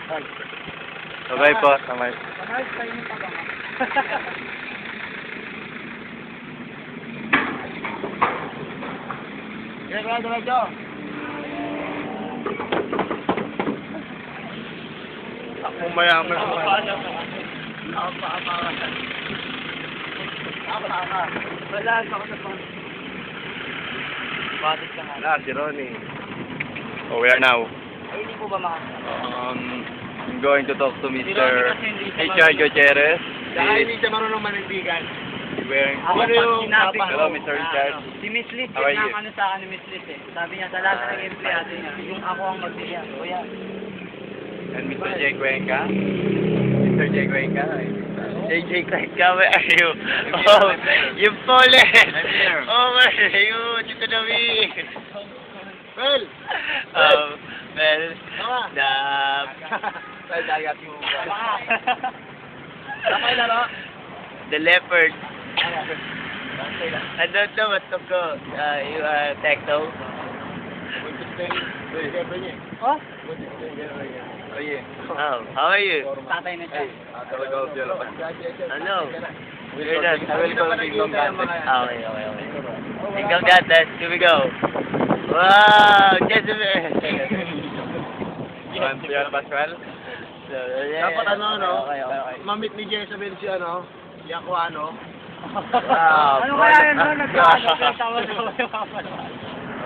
Sabay po, sabay. Panahal, tayo yung pabaka. Diretso. Ako mayaman. Wala, ako sa pang... Bakit ka nga? Ah, si Ronnie. Oh, we are now. Ay, hindi po ba makasama? I'm going to talk to Mr. kasi hindi siya Richard Gutierrez. Dahil hindi siya marunong manindigan. Wearing... Ako Ano pag yung sinabi ko, Hello, Mr. Richard. Si Miss Liz, How are you? ano sa akin ni Miss Liz eh. Sabi niya, sa lahat ng empleyado niya, yung ako ang magbigyan. Kuya. And Mr. J. Cuenca. Mr. J. Cuenca. JJ Cuenca, where are you? Oh, you fallen! Oh, where are you? Dito na mi! Well, Well, Ay, dagat yung the leopard. I don't know what to go. You are Techno. Oh? Oh, yeah. Oh, how are you? Tatay na siya. Ano? We're done. I will call Kingdom Dantes. Okay. Kingdom Dantes, here we go. Wow! Jezebel! Pierre Pascual? So, yeah. Dapat Okay. mamit ni Jezebel si si Aquano. Wow. Ano kaya yun, no? Nagkakaano siya, tawa-tawa yung kapal.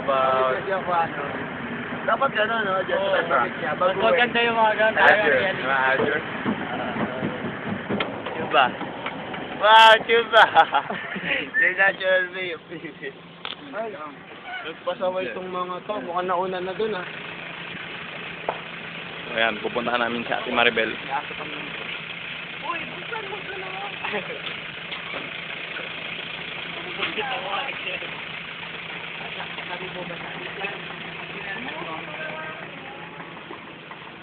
About... Si Aquano. Dapat gano'n, Jezebel mamit niya. Maganda yung mga gano'n. Azure. Azure. Tuba. Wow, tuba! The natural way of living. Ay, nagpasaway itong mga to. Mukhang nauna na dun, Ayan, pupuntahan namin si Ate Maribel. Uy, busan mo ka naman.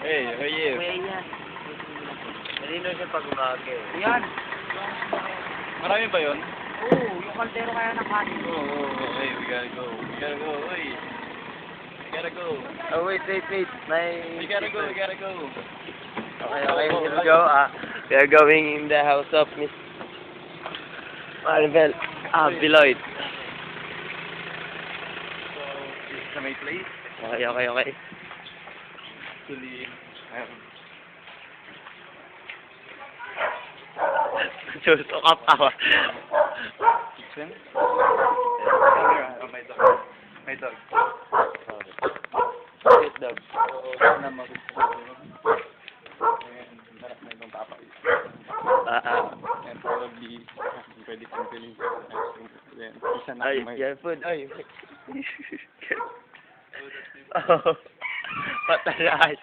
Hey, how are you? Kuya yan. Malino siya pag umagi. Yan. Marami ba yun? Oo, yung kaldero kaya ng kanin. Hey, we gotta go. Hey. We gotta go. Oh, wait. We gotta go. Okay, here we go. We are going in the house of Miss Maribel Beloit. So, this is my place. Okay. Actually, susok ka pa. Kitchen? My dog. Sit dog. Sana and probably pwede kong piling isa na your food. Oh, patay na